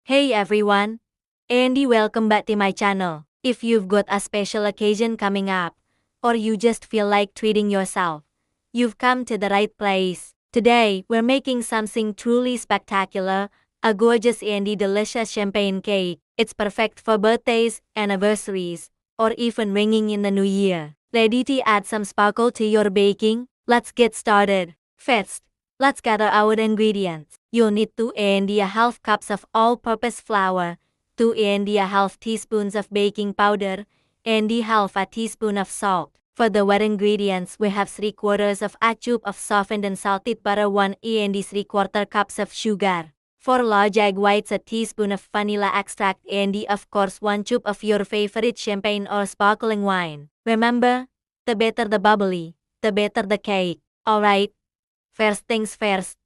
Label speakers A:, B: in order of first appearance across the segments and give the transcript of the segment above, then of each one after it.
A: Hey everyone, Andy, welcome back to my channel. If you've got a special occasion coming up, or you just feel like treating yourself, you've come to the right place. Today, we're making something truly spectacular, a gorgeous and delicious champagne cake. It's perfect for birthdays, anniversaries, or even ringing in the new year. Ready to add some sparkle to your baking? Let's get started. First, let's gather our ingredients. You'll need 2.5 cups of all-purpose flour, 2.5 teaspoons of baking powder, and half a teaspoon of salt. For the wet ingredients, we have 3/4 of a cup of softened and salted butter, 1.75 cups of sugar, 4 large egg whites, a teaspoon of vanilla extract, and of course 1 cup of your favorite champagne or sparkling wine. Remember, the better the bubbly, the better the cake. Alright, first things first.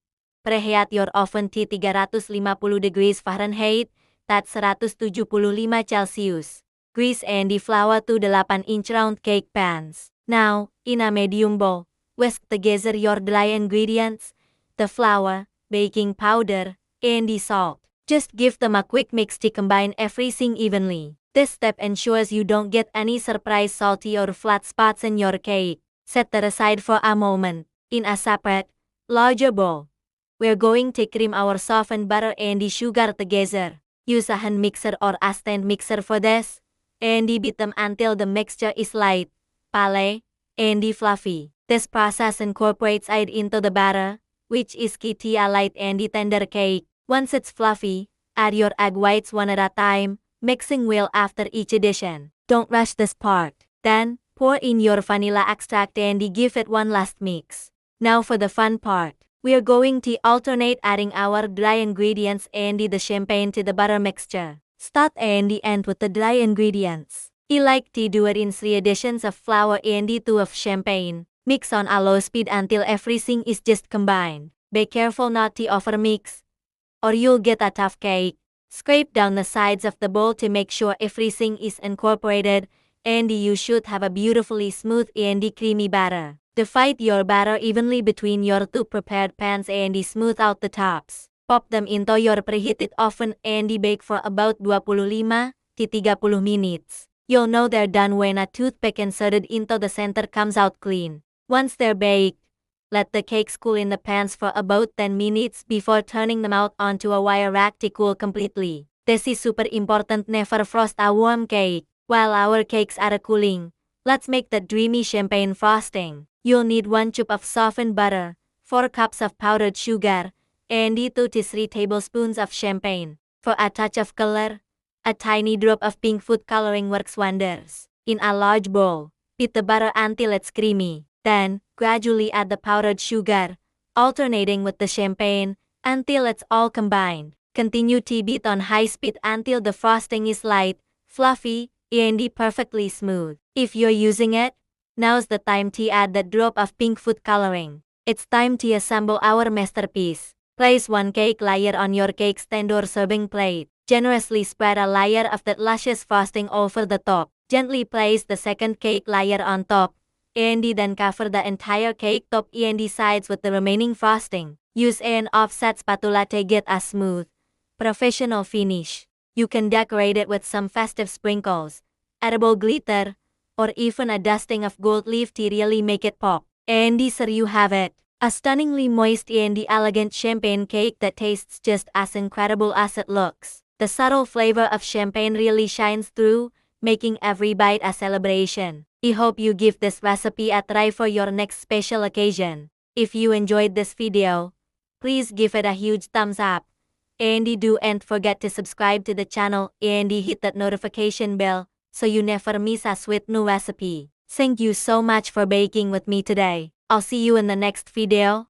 A: Preheat your oven to 350 degrees Fahrenheit, that's 175 Celsius. Grease and flour to 8-inch round cake pans. Now, in a medium bowl, whisk together your dry ingredients, the flour, baking powder, and the salt. Just give them a quick mix to combine everything evenly. This step ensures you don't get any surprise salty or flat spots in your cake. Set that aside for a moment. In a separate, larger bowl, we're going to cream our softened butter and the sugar together. Use a hand mixer or a stand mixer for this, and beat them until the mixture is light, pale, and fluffy. This process incorporates it into the batter, which is key to a light and tender cake. Once it's fluffy, add your egg whites one at a time, mixing well after each addition. Don't rush this part. Then, pour in your vanilla extract and give it one last mix. Now for the fun part. We are going to alternate adding our dry ingredients and the champagne to the butter mixture. Start and end with the dry ingredients. I like to do it in 3 additions of flour and 2 of champagne. Mix on a low speed until everything is just combined. Be careful not to overmix, or you'll get a tough cake. Scrape down the sides of the bowl to make sure everything is incorporated, and you should have a beautifully smooth and creamy batter. Divide your batter evenly between your 2 prepared pans and smooth out the tops. Pop them into your preheated oven and bake for about 25 to 30 minutes. You'll know they're done when a toothpick inserted into the center comes out clean. Once they're baked, let the cakes cool in the pans for about 10 minutes before turning them out onto a wire rack to cool completely. This is super important, never frost a warm cake. While our cakes are cooling, let's make that dreamy champagne frosting. You'll need 1 cup of softened butter, 4 cups of powdered sugar, and 2 to 3 tablespoons of champagne. For a touch of color, a tiny drop of pink food coloring works wonders. In a large bowl, beat the butter until it's creamy. Then, gradually add the powdered sugar, alternating with the champagne, until it's all combined. Continue to beat on high speed until the frosting is light, fluffy, and perfectly smooth. If you're using it, now's the time to add that drop of pink food coloring. It's time to assemble our masterpiece. Place 1 cake layer on your cake stand or serving plate. Generously spread a layer of that luscious frosting over the top. Gently place the second cake layer on top, and then cover the entire cake top and sides with the remaining frosting. Use an offset spatula to get a smooth, professional finish. You can decorate it with some festive sprinkles, edible glitter, or even a dusting of gold leaf to really make it pop. And there you have it. A stunningly moist and elegant champagne cake that tastes just as incredible as it looks. The subtle flavor of champagne really shines through, making every bite a celebration. I hope you give this recipe a try for your next special occasion. If you enjoyed this video, please give it a huge thumbs up. And don't forget to subscribe to the channel and hit that notification bell so you never miss a sweet new recipe. Thank you so much for baking with me today. I'll see you in the next video.